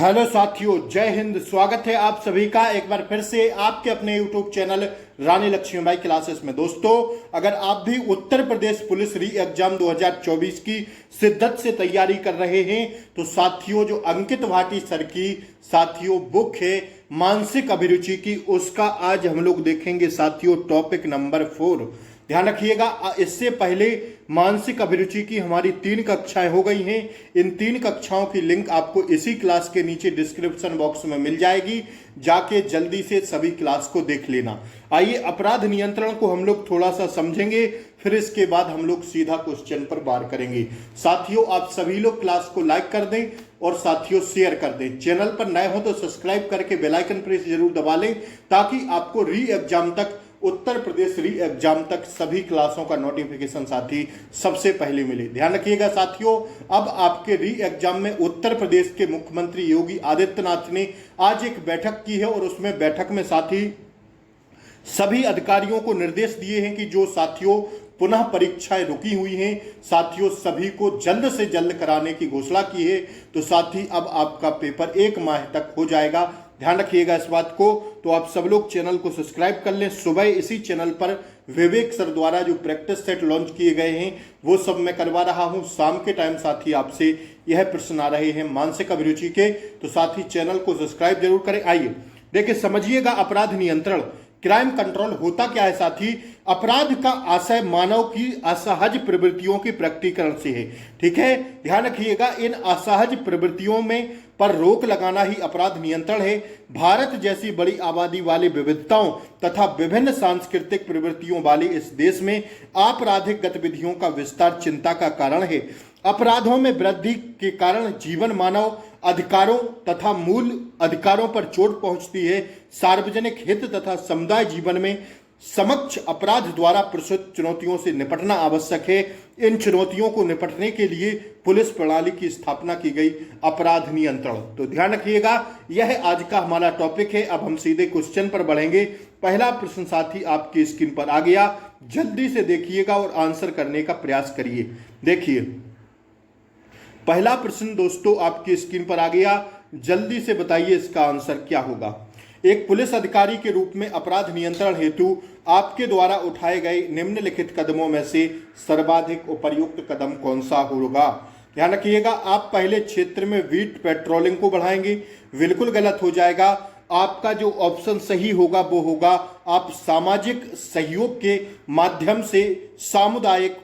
Hello साथियों, जय हिंद। स्वागत है आप सभी का एक बार फिर से आपके अपने यूट्यूब चैनल रानी लक्ष्मीबाई क्लासेस में। दोस्तों, अगर आप भी उत्तर प्रदेश पुलिस री एग्जाम 2024 की शिद्दत से तैयारी कर रहे हैं तो साथियों, जो अंकित भाटी सर की साथियों बुक है मानसिक अभिरुचि की, उसका आज हम लोग देखेंगे साथियों टॉपिक नंबर 4। ध्यान रखिएगा, इससे पहले मानसिक अभिरुचि की हमारी 3 कक्षाएं हो गई हैं। इन 3 कक्षाओं की लिंक आपको इसी क्लास के नीचे डिस्क्रिप्शन बॉक्स में मिल जाएगी, जाके जल्दी से सभी क्लास को देख लेना। आइए अपराध नियंत्रण को हम लोग थोड़ा सा समझेंगे, फिर इसके बाद हम लोग सीधा क्वेश्चन पर वार करेंगे। साथियों, आप सभी लोग क्लास को लाइक कर दें और साथियों शेयर कर दें। चैनल पर नए हो तो सब्सक्राइब करके बेल आइकन प्रेस जरूर दबा लें, ताकि आपको री एग्जाम तक, उत्तर प्रदेश री एग्जाम तक सभी क्लासों का नोटिफिकेशन साथी सबसे पहले मिले। ध्यान रखिएगा साथियों, अब आपके री एग्जाम में उत्तर प्रदेश के मुख्यमंत्री योगी आदित्यनाथ ने आज एक बैठक की है और उसमें बैठक में साथी सभी अधिकारियों को निर्देश दिए हैं कि जो साथियों पुनः परीक्षाएं रुकी हुई हैं, साथियों सभी को जल्द से जल्द कराने की घोषणा की है। तो साथी अब आपका पेपर 1 माह तक हो जाएगा। ध्यान रखिएगा इस बात को। तो आप सब लोग चैनल को सब्सक्राइब कर लें। सुबह इसी चैनल पर विवेक सर द्वारा जो प्रैक्टिस सेट लॉन्च किए गए हैं वो सब मैं करवा रहा हूं। शाम के टाइम साथी आपसे यह प्रश्न आ रहे हैं मानसिक अभिरुचि के, तो साथी चैनल को सब्सक्राइब जरूर करें। आइए देखिए, समझिएगा अपराध नियंत्रण, क्राइम कंट्रोल होता क्या है साथी। अपराध का आशय मानव की असहज प्रवृत्तियों की प्रकटीकरण से है। ठीक है, ध्यान रखिएगा, इन असहज प्रवृत्तियों में पर रोक लगाना ही अपराध नियंत्रण है। भारत जैसी बड़ी आबादी वाले विविधताओं तथा विभिन्न सांस्कृतिक प्रवृत्तियों वाले इस देश में आपराधिक गतिविधियों का विस्तार चिंता का कारण है। अपराधों में वृद्धि के कारण जीवन, मानव अधिकारों तथा मूल अधिकारों पर चोट पहुंचती है। सार्वजनिक हित तथा समुदाय जीवन में समक्ष अपराध द्वारा प्रस्तुत चुनौतियों से निपटना आवश्यक है। इन चुनौतियों को निपटने के लिए पुलिस प्रणाली की स्थापना की गई, अपराध नियंत्रण। तो ध्यान रखिएगा, यह आज का हमारा टॉपिक है। अब हम सीधे क्वेश्चन पर बढ़ेंगे। पहला प्रश्न साथी आपकी स्क्रीन पर आ गया, जल्दी से देखिएगा और आंसर करने का प्रयास करिए। देखिए, पहला प्रश्न दोस्तों आपकी स्क्रीन पर आ गया, जल्दी से बताइए इसका आंसर क्या होगा। एक पुलिस अधिकारी के रूप में अपराध नियंत्रण हेतु आपके द्वारा उठाए गए निम्नलिखित कदमों में से सर्वाधिक उपयुक्त कदम कौन सा होगा। ध्यान रखिएगा, आप पहले क्षेत्र में बीट पेट्रोलिंग को बढ़ाएंगे, बिल्कुल गलत हो जाएगा। आपका जो ऑप्शन सही होगा वो होगा आप सामाजिक सहयोग के माध्यम से सामुदायिक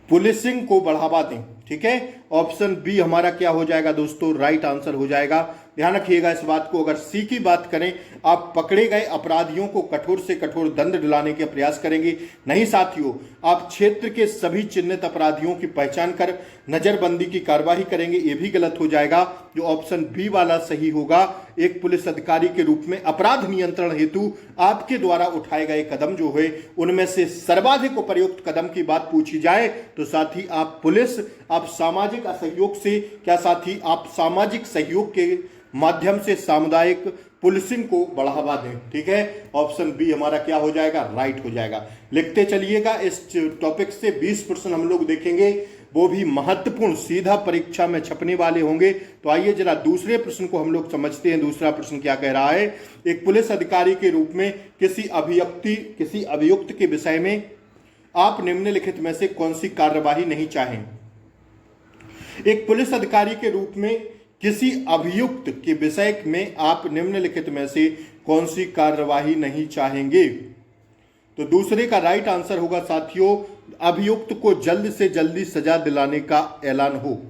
पुलिसिंग को बढ़ावा दें। ठीक है, ऑप्शन बी हमारा क्या हो जाएगा दोस्तों, राइट आंसर हो जाएगा। ध्यान रखिएगा इस बात को। अगर सी की बात करें, आप पकड़े गए अपराधियों को कठोर से कठोर दंड दिलाने के प्रयास करेंगे। नहीं साथियों, आप क्षेत्र के सभी चिन्हित अपराधियों की पहचान कर नजरबंदी की कार्यवाही करेंगे, ये भी गलत हो जाएगा। जो ऑप्शन बी वाला सही होगा, एक पुलिस अधिकारी के रूप में अपराध नियंत्रण हेतु आपके द्वारा उठाए गए कदम जो है उनमें से सर्वाधिक उपयुक्त कदम की बात पूछी जाए तो साथी आप पुलिस, आप सामाजिक असहयोग से क्या साथी, आप सामाजिक सहयोग के माध्यम से सामुदायिक पुलिसिंग को बढ़ावा दें। ठीक है, ऑप्शन बी हमारा क्या हो जाएगा, राइट हो जाएगा। लिखते चलिएगा। इस टॉपिक से 20 प्रश्न हम लोग देखेंगे, वो भी महत्वपूर्ण, सीधा परीक्षा में छपने वाले होंगे। तो आइए जरा दूसरे प्रश्न को हम लोग समझते हैं। दूसरा प्रश्न क्या कह रहा है, एक पुलिस अधिकारी के रूप में किसी अभियुक्त के विषय में आप निम्नलिखित में से कौन सी कार्यवाही नहीं चाहें। एक पुलिस अधिकारी के रूप में किसी अभियुक्त के विषय में आप निम्नलिखित में से कौन सी कार्यवाही नहीं चाहेंगे। तो दूसरे का राइट आंसर होगा साथियों, अभियुक्त को जल्द से जल्दी सजा दिलाने का ऐलान हो।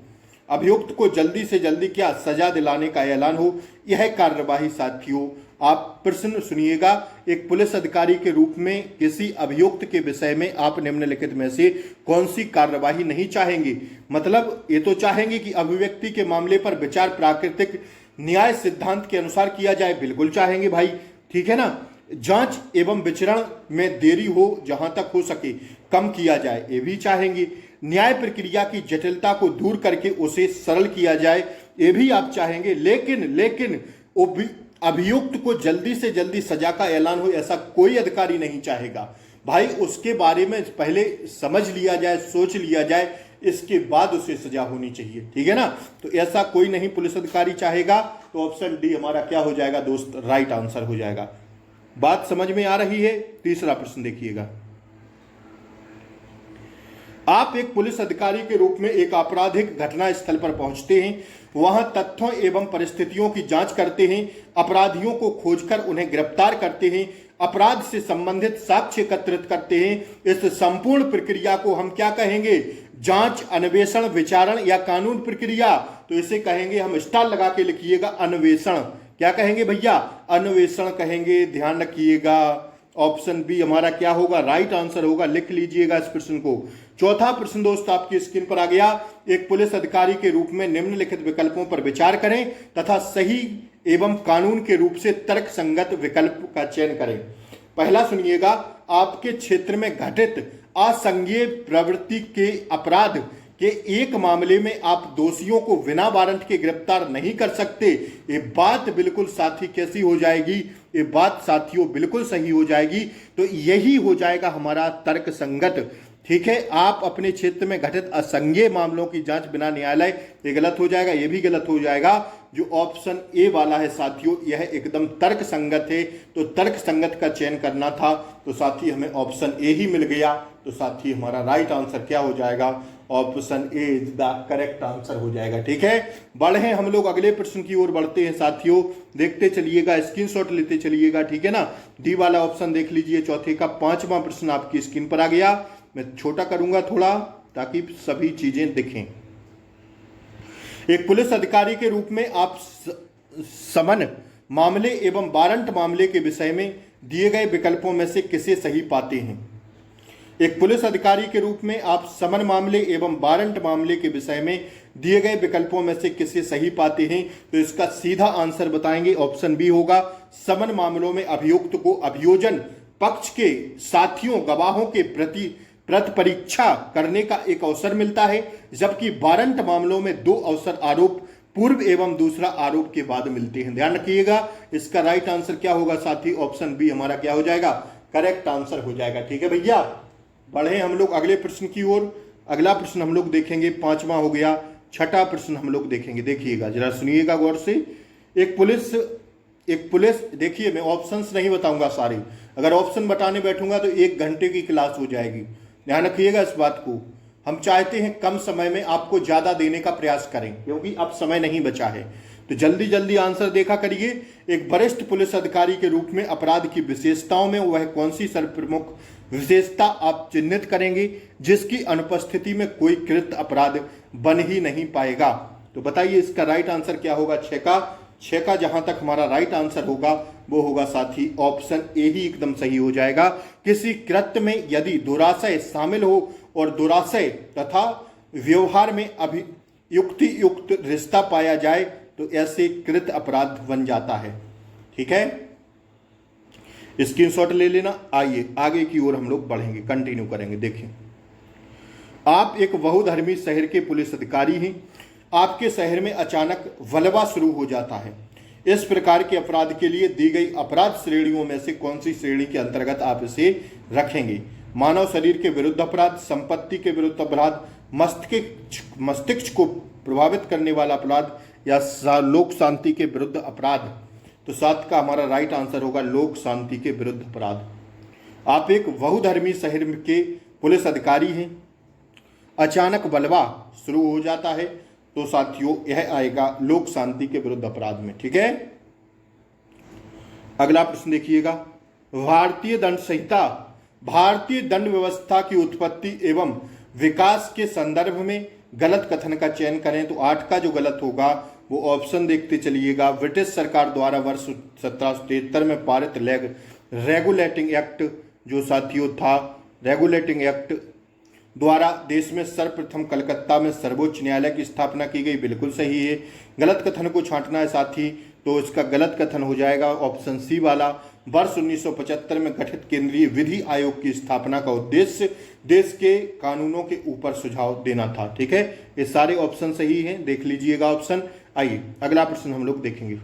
अभियुक्त को जल्दी से जल्दी क्या, सजा दिलाने का ऐलान हो, यह कार्यवाही साथियों। आप प्रश्न सुनिएगा, एक पुलिस अधिकारी के रूप में किसी अभियुक्त के विषय में आप निम्नलिखित में से कौन सी कार्यवाही नहीं चाहेंगे। मतलब ये तो चाहेंगे कि अभिव्यक्ति के मामले पर विचार प्राकृतिक न्याय सिद्धांत के अनुसार किया जाए, बिल्कुल चाहेंगे भाई। ठीक है ना, जांच एवं विचरण में देरी हो, जहां तक हो सके कम किया जाए, ये भी चाहेंगे। न्याय प्रक्रिया की जटिलता को दूर करके उसे सरल किया जाए, ये भी आप चाहेंगे। लेकिन अभियुक्त को जल्दी से जल्दी सजा का ऐलान हो, ऐसा कोई अधिकारी नहीं चाहेगा भाई। उसके बारे में पहले समझ लिया जाए, सोच लिया जाए, इसके बाद उसे सजा होनी चाहिए, ठीक है ना। तो ऐसा कोई नहीं पुलिस अधिकारी चाहेगा, तो ऑप्शन डी हमारा क्या हो जाएगा दोस्त, राइट आंसर हो जाएगा। बात समझ में आ रही है। तीसरा प्रश्न देखिएगा, आप एक पुलिस अधिकारी के रूप में एक आपराधिक घटना स्थल पर पहुंचते हैं, वहां तथ्यों एवं परिस्थितियों की जांच करते हैं, अपराधियों को खोजकर उन्हें गिरफ्तार करते हैं, अपराध से संबंधित साक्ष्य एकत्रित करते हैं। इस संपूर्ण प्रक्रिया को हम क्या कहेंगे, जांच, अन्वेषण, विचारण या कानून प्रक्रिया। तो इसे कहेंगे, हम स्टार लगा के लिखिएगा, अन्वेषण। क्या कहेंगे भैया, अन्वेषण कहेंगे। ध्यान रखिएगा, ऑप्शन बी हमारा क्या होगा, राइट आंसर होगा। लिख लीजिएगा इस प्रश्न को। चौथा प्रश्न दोस्त आपकी स्क्रीन पर आ गया। एक पुलिस अधिकारी के रूप में निम्नलिखित विकल्पों पर विचार करें तथा सही एवं कानून के रूप से तर्क संगत विकल्प का चयन करें। पहला सुनिएगा, आपके क्षेत्र में घटित असंज्ञेय प्रवृत्ति के अपराध के एक मामले में आप दोषियों को बिना वारंट के गिरफ्तार नहीं कर सकते। ये बात बिल्कुल साथी कैसी हो जाएगी, ये बात साथियों बिल्कुल सही हो जाएगी। तो यही हो जाएगा हमारा तर्क संगत, ठीक है। आप अपने क्षेत्र में घटित असंज्ञेय मामलों की जांच बिना न्यायालय, ये गलत हो जाएगा, ये भी गलत हो जाएगा। जो ऑप्शन ए वाला है साथियों, यह एकदम तर्क संगत है। तो तर्क संगत का चयन करना था, तो साथी हमें ऑप्शन ए ही मिल गया। तो साथी हमारा राइट आंसर क्या हो जाएगा, option A is the correct answer हो जाएगा, ठीक है। बढ़े हम लोग अगले प्रश्न की ओर बढ़ते हैं साथियों, देखते चलिएगा, स्क्रीनशॉट लेते चलिएगा, ठीक है ना। डी वाला ऑप्शन देख लीजिए चौथे का। पांचवा प्रश्न आपकी स्क्रीन पर आ गया। मैं छोटा करूंगा थोड़ा ताकि सभी चीजें दिखें। एक पुलिस अधिकारी के रूप में आप समन मामले एवं वारंट मामले के विषय में दिए गए विकल्पों में से किसे सही पाते हैं। एक पुलिस अधिकारी के रूप में आप समन मामले एवं वारंट मामले के विषय में दिए गए विकल्पों में से किसे सही पाते हैं। तो इसका सीधा आंसर बताएंगे, ऑप्शन बी होगा। समन मामलों में अभियुक्त को अभियोजन पक्ष के साथियों गवाहों के प्रति परीक्षा करने का एक अवसर मिलता है, जबकि वारंट मामलों में दो अवसर आरोप पूर्व एवं दूसरा आरोप के बाद मिलते हैं। ध्यान रखिएगा, इसका राइट आंसर क्या होगा साथी, ऑप्शन बी हमारा क्या हो जाएगा, करेक्ट आंसर हो जाएगा, ठीक है भैया। बढ़े हम लोग अगले प्रश्न की ओर। अगला प्रश्न हम लोग देखेंगे, पांचवा हो गया। छठा प्रश्न हम लोग देखेंगे, देखिएगा जरा, सुनिएगा गौर से। एक पुलिस देखिए, मैं ऑप्शंस नहीं बताऊंगा सारे, अगर ऑप्शन बताने बैठूंगा तो 1 घंटे की क्लास हो जाएगी। ध्यान रखिएगा इस बात को। हम चाहते हैं कम समय में आपको ज्यादा देने का प्रयास करें, क्योंकि अब समय नहीं बचा है। तो जल्दी जल्दी आंसर देखा करिए। एक वरिष्ठ पुलिस अधिकारी के रूप में अपराध की विशेषताओं में वह कौन सी सर्वप्रमुख विशेषता आप चिन्हित करेंगे जिसकी अनुपस्थिति में कोई कृत्य अपराध बन ही नहीं पाएगा। तो बताइए इसका राइट आंसर क्या होगा। छह का जहां तक हमारा राइट आंसर होगा वो होगा साथी ऑप्शन ए ही एकदम सही हो जाएगा। किसी कृत्य में यदि दुराशय शामिल हो और दुराशय तथा व्यवहार में युक्त रिश्ता पाया जाए तो ऐसे कृत्य अपराध बन जाता है, ठीक है। स्क्रीनशॉट ले लेना। आइए आगे की ओर हम लोग बढ़ेंगे, कंटिन्यू करेंगे। देखिए, आप एक बहुधर्मी शहर के पुलिस अधिकारी हैं। आपके शहर में अचानक वलवा शुरू हो जाता है। इस प्रकार के अपराध के लिए दी गई अपराध श्रेणियों में से कौन सी श्रेणी के अंतर्गत आप इसे रखेंगे। मानव शरीर के विरुद्ध अपराध, संपत्ति के विरुद्ध अपराध, मस्तिष्क को प्रभावित करने वाला अपराध या लोक शांति के विरुद्ध अपराध। तो 7 का हमारा राइट आंसर होगा लोक शांति के विरुद्ध अपराध। आप एक बहुधर्मी शहर के पुलिस अधिकारी हैं, अचानक वलवा शुरू हो जाता है, तो साथियों यह आएगा लोक शांति के विरुद्ध अपराध में, ठीक है। अगला प्रश्न देखिएगा। भारतीय दंड संहिता भारतीय दंड व्यवस्था की उत्पत्ति एवं विकास के संदर्भ में गलत कथन का चयन करें। तो 8 का जो गलत होगा वो ऑप्शन देखते चलिएगा। ब्रिटिश सरकार द्वारा वर्ष 1773 में पारित रेगुलेटिंग एक्ट जो साथियों था, रेगुलेटिंग एक्ट द्वारा देश में सर्वप्रथम कलकत्ता में सर्वोच्च न्यायालय की स्थापना की गई, बिल्कुल सही है। गलत कथन को छांटना है साथी, तो इसका गलत कथन हो जाएगा ऑप्शन सी वाला। वर्ष 1975 में गठित केंद्रीय विधि आयोग की स्थापना का उद्देश्य देश के कानूनों के ऊपर सुझाव देना था, ठीक है। ये सारे ऑप्शन सही हैं, देख लीजिएगा ऑप्शन। आइए अगला प्रश्न हम लोग देखेंगे।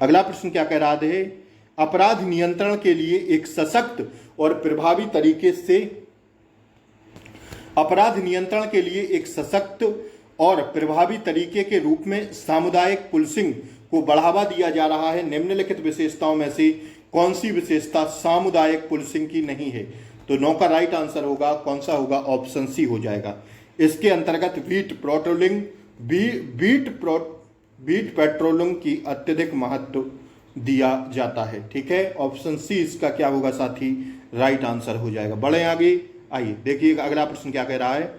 अगला प्रश्न क्या कह रहा है, अपराध नियंत्रण के लिए एक सशक्त और प्रभावी तरीके से अपराध नियंत्रण के लिए एक सशक्त और प्रभावी तरीके के रूप में सामुदायिक पुलिसिंग को बढ़ावा दिया जा रहा है। निम्नलिखित विशेषताओं में से कौन सी विशेषता सामुदायिक पुलिसिंग की नहीं है? तो 9 का राइट आंसर होगा कौन सा होगा? ऑप्शन सी हो जाएगा। इसके अंतर्गत बीट पेट्रोलिंग की अत्यधिक महत्व दिया जाता है। ठीक है, ऑप्शन सी इसका क्या होगा साथी? राइट आंसर हो जाएगा। बढ़े आगे, आइए देखिएगा अगला प्रश्न क्या कह रहा है।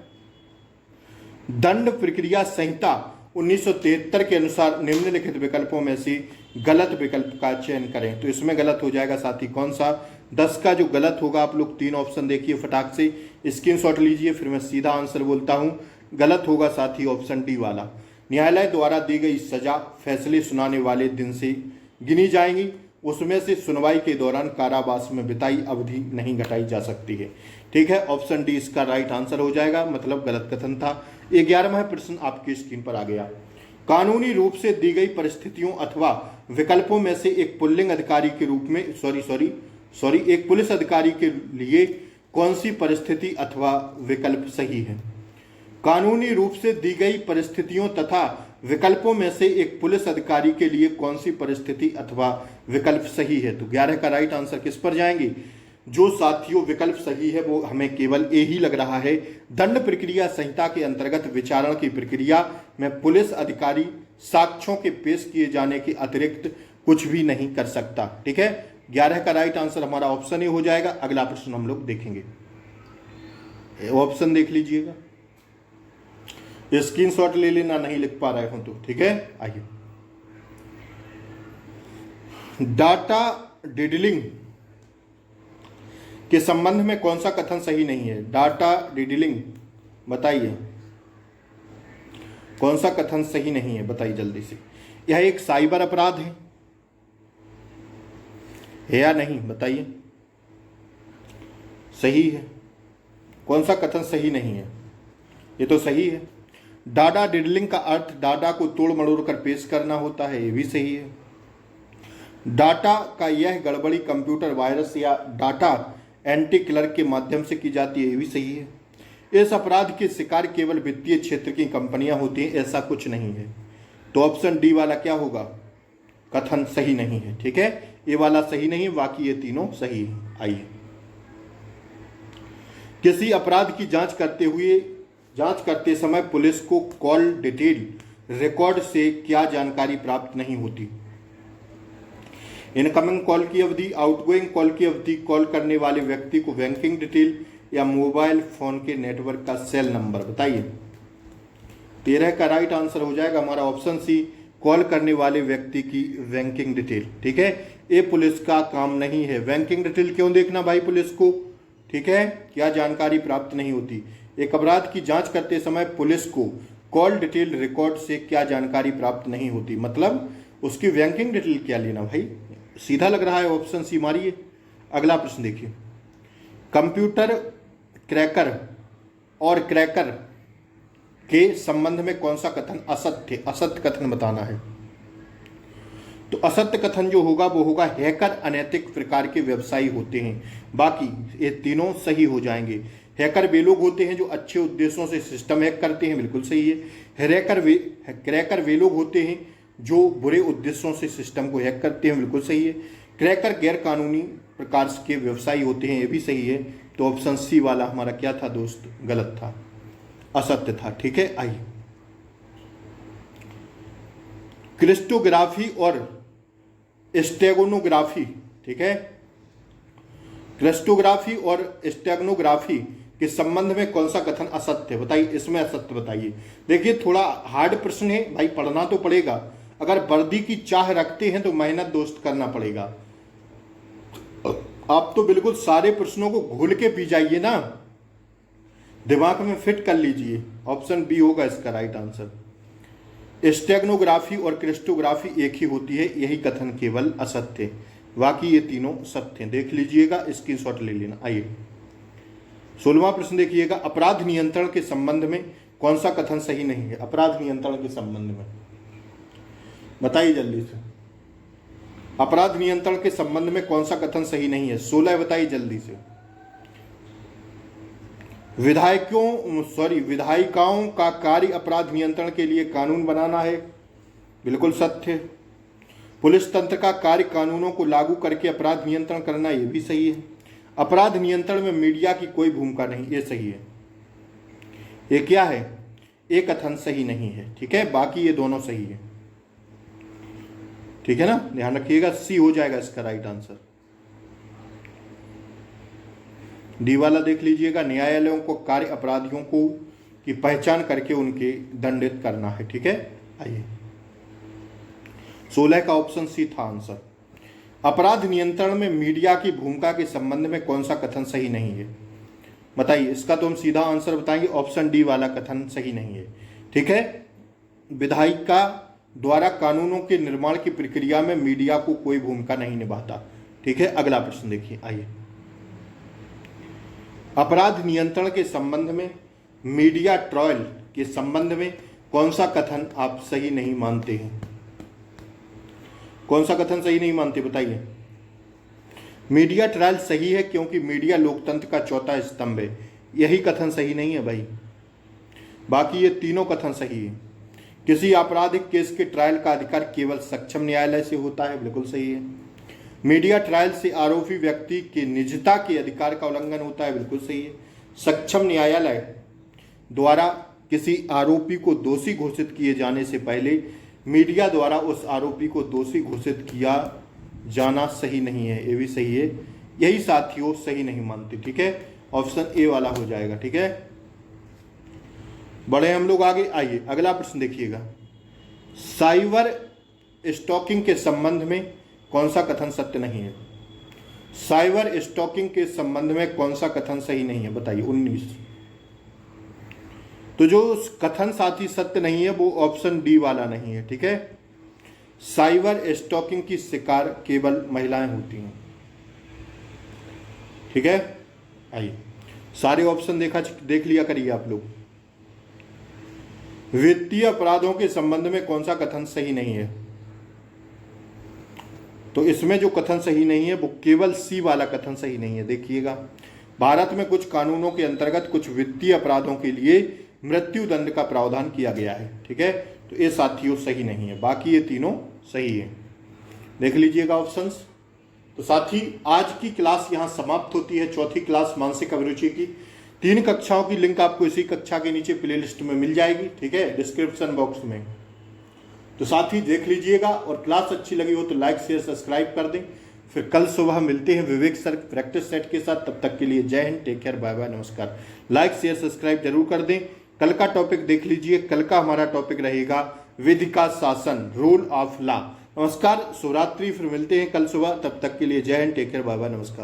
दंड प्रक्रिया संहिता 1973 के अनुसार निम्नलिखित विकल्पों में से गलत विकल्प का चयन करें। तो इसमें गलत हो जाएगा साथी कौन सा? 10 का जो गलत होगा, आप लोग 3 ऑप्शन देखिए, फटाक से स्क्रीनशॉट लीजिए, फिर मैं सीधा आंसर बोलता हूं। गलत होगा साथी ऑप्शन डी वाला। न्यायालय द्वारा दी गई सजा फैसले सुनाने वाले दिन से गिनी जाएंगी, उसमें से सुनवाई के दौरान कारावास में बिताई अवधि नहीं घटाई जा सकती है। ठीक है, ऑप्शन डी इसका राइट आंसर हो जाएगा, मतलब गलत कथन था। 11वां प्रश्न आपकी स्क्रीन पर आ गया। कानूनी रूप से दी गई परिस्थितियों अथवा विकल्पों में से एक पुल्लिंग अधिकारी के रूप में एक पुलिस अधिकारी के लिए कौन सी परिस्थिति अथवा विकल्प सही है? कानूनी रूप से दी गई परिस्थितियों तथा विकल्पों में से एक पुलिस अधिकारी के लिए कौन सी परिस्थिति अथवा विकल्प सही है? तो 11 का राइट आंसर किस पर जाएंगे? जो साथियों विकल्प सही है वो हमें केवल ए ही लग रहा है। दंड प्रक्रिया संहिता के अंतर्गत विचारण की प्रक्रिया में पुलिस अधिकारी साक्ष्यों के पेश किए जाने के अतिरिक्त कुछ भी नहीं कर सकता। ठीक है, 11 का राइट आंसर हमारा ऑप्शन ए हो जाएगा। अगला प्रश्न हम लोग देखेंगे, ऑप्शन देख लीजिएगा, स्क्रीनशॉट ले लेना, नहीं लिख पा रहे हो तो। ठीक है, आइए। डाटा डिडलिंग के संबंध में कौन सा कथन सही नहीं है? डाटा डिडलिंग, बताइए कौन सा कथन सही नहीं है? बताइए जल्दी से। यह एक साइबर अपराध है या नहीं? बताइए, सही है। कौन सा कथन सही नहीं है? ये तो सही है। डाटा डिडलिंग का अर्थ डाटा को तोड़ मरोड़ कर पेश करना होता है, ये भी सही है। डाटा का यह गड़बड़ी कंप्यूटर वायरस या डाटा एंटी क्लर्क के माध्यम से की जाती है, ये भी सही है। इस अपराध के शिकार केवल वित्तीय क्षेत्र की कंपनियां होती हैं, ऐसा कुछ नहीं है। तो ऑप्शन डी वाला क्या होगा? कथन सही नहीं है। ठीक है, ये वाला सही नहीं, बाकी ये तीनों सही है। आइए, किसी अपराध की जांच करते समय पुलिस को कॉल डिटेल रिकॉर्ड से क्या जानकारी प्राप्त नहीं होती? इनकमिंग कॉल की अवधि, आउटगोइंग कॉल की अवधि, कॉल करने वाले व्यक्ति को बैंकिंग डिटेल या मोबाइल फोन के नेटवर्क का सेल नंबर? बताइए। 13 का राइट आंसर हो जाएगा हमारा ऑप्शन सी, कॉल करने वाले व्यक्ति की बैंकिंग डिटेल। ठीक है, ये पुलिस का काम नहीं है। बैंकिंग डिटेल क्यों देखना भाई पुलिस को? ठीक है, क्या जानकारी प्राप्त नहीं होती? एक अपराध की जांच करते समय पुलिस को कॉल डिटेल रिकॉर्ड से क्या जानकारी प्राप्त नहीं होती, मतलब उसकी बैंकिंग डिटेल क्या लेना भाई? सीधा लग रहा है, ऑप्शन सी मारिए। अगला प्रश्न देखिए। कंप्यूटर क्रैकर और क्रैकर के संबंध में कौन सा कथन असत्य कथन बताना है? तो असत्य कथन जो होगा वो होगा हैकर अनैतिक प्रकार के व्यवसायी होते हैं। बाकी ये तीनों सही हो जाएंगे। हैकर वे लोग होते हैं जो अच्छे उद्देश्यों से सिस्टम हैक करते हैं, बिल्कुल सही है। क्रैकर वे लोग होते हैं जो बुरे उद्देश्यों से सिस्टम को हैक करते हैं, बिल्कुल सही है। क्रैकर गैर कानूनी प्रकार के व्यवसायी होते हैं, ये भी सही है। तो ऑप्शन सी वाला हमारा क्या था दोस्त? गलत था, असत्य था। ठीक है, आइए। क्रिप्टोग्राफी और स्टेगनोग्राफी, ठीक है, क्रिप्टोग्राफी और स्टेगनोग्राफी के संबंध में कौन सा कथन असत्य है? बताइए, इसमें असत्य बताइए। देखिए थोड़ा हार्ड प्रश्न है भाई, पढ़ना तो पड़ेगा। अगर वर्दी की चाह रखते हैं तो मेहनत दोस्त करना पड़ेगा। आप तो बिल्कुल सारे प्रश्नों को घोल के पी जाइए ना, दिमाग में फिट कर लीजिए। ऑप्शन बी होगा इसका राइट आंसर। स्टेगनोग्राफी और क्रिप्टोग्राफी एक ही होती है, यही कथन केवल असत्य है, बाकी ये तीनों सत्य हैं। देख लीजिएगा, स्क्रीनशॉट ले लेना। आइए 16वां प्रश्न देखिएगा। अपराध नियंत्रण के संबंध में कौन सा कथन सही नहीं है? अपराध नियंत्रण के संबंध में बताइए जल्दी से। अपराध नियंत्रण के संबंध में कौन सा कथन सही नहीं है? 16 बताइए जल्दी से। विधायिकाओं का कार्य अपराध नियंत्रण के लिए कानून बनाना है, बिल्कुल सत्य। पुलिस तंत्र का कार्य कानूनों को लागू करके अपराध नियंत्रण करना, ये भी सही है। अपराध नियंत्रण में मीडिया की कोई भूमिका नहीं, ये सही है। ये क्या है? एक कथन सही नहीं है, ठीक है। बाकी ये दोनों सही है, ठीक है ना, ध्यान रखिएगा। सी हो जाएगा इसका राइट आंसर। डी वाला देख लीजिएगा, न्यायालयों को कार्य अपराधियों को की पहचान करके उनके दंडित करना है, ठीक है। आइए 16 का ऑप्शन सी था आंसर। अपराध नियंत्रण में मीडिया की भूमिका के संबंध में कौन सा कथन सही नहीं है? बताइए, इसका तो हम सीधा आंसर बताएंगे, ऑप्शन डी वाला कथन सही नहीं है, ठीक है। विधायिका द्वारा कानूनों के निर्माण की प्रक्रिया में मीडिया को कोई भूमिका नहीं निभाता, ठीक है। अगला प्रश्न देखिए, आइए। अपराध नियंत्रण के संबंध में मीडिया ट्रायल के संबंध में कौन सा कथन आप सही नहीं मानते हैं? कौन सा कथन सही नहीं मानते, बताइए। मीडिया ट्रायल सही है क्योंकि मीडिया लोकतंत्र का चौथा स्तंभ है, यही कथन सही नहीं है भाई। बाकी ये तीनों कथन सही है। किसी आपराधिक केस के ट्रायल का अधिकार केवल सक्षम न्यायालय से होता है, बिल्कुल सही है। मीडिया ट्रायल से आरोपी व्यक्ति के निजता के अधिकार का उल्लंघन होता है, बिल्कुल सही है। सक्षम न्यायालय द्वारा किसी आरोपी को दोषी घोषित किए जाने से पहले मीडिया द्वारा उस आरोपी को दोषी घोषित किया जाना सही नहीं है, ये भी सही है। यही साथियों सही नहीं मानते, ठीक है। ऑप्शन ए वाला हो जाएगा, ठीक है। बढ़े हम लोग आगे, आइए अगला प्रश्न देखिएगा। साइबर स्टॉकिंग के संबंध में कौन सा कथन सत्य नहीं है? साइबर स्टॉकिंग के संबंध में कौन सा कथन सही नहीं है, बताइए। 19। तो जो कथन साथी सत्य नहीं है वो ऑप्शन डी वाला नहीं है, ठीक है। साइबर स्टॉकिंग की शिकार केवल महिलाएं होती हैं, ठीक है। आइए सारे ऑप्शन देख लिया करिए आप लोग। वित्तीय अपराधों के संबंध में कौन सा कथन सही नहीं है? तो इसमें जो कथन सही नहीं है वो केवल सी वाला कथन सही नहीं है। देखिएगा, भारत में कुछ कानूनों के अंतर्गत कुछ वित्तीय अपराधों के लिए मृत्यु दंड का प्रावधान किया गया है, ठीक है। तो ये साथियों सही नहीं है, बाकी ये तीनों सही है। देख लीजिएगा ऑप्शंस। तो साथी आज की क्लास यहाँ समाप्त होती है, चौथी क्लास मानसिक अभिरुचि की। 3 कक्षाओं की लिंक आपको इसी कक्षा के नीचे प्लेलिस्ट में मिल जाएगी, ठीक है, डिस्क्रिप्शन बॉक्स में। तो साथी देख लीजिएगा, और क्लास अच्छी लगी हो तो लाइक शेयर सब्सक्राइब कर दें। फिर कल सुबह मिलते हैं विवेक सर प्रैक्टिस सेट के साथ। तब तक के लिए जय हिंद, टेक केयर, बाय बाय, नमस्कार। लाइक शेयर सब्सक्राइब जरूर कर दें। कल का टॉपिक देख लीजिए, कल का हमारा टॉपिक रहेगा विधि का शासन, रूल ऑफ लॉ। नमस्कार, शिवरात्रि। फिर मिलते हैं कल सुबह, तब तक के लिए जय हिंद, टेक केयर, बाय बाय, नमस्कार।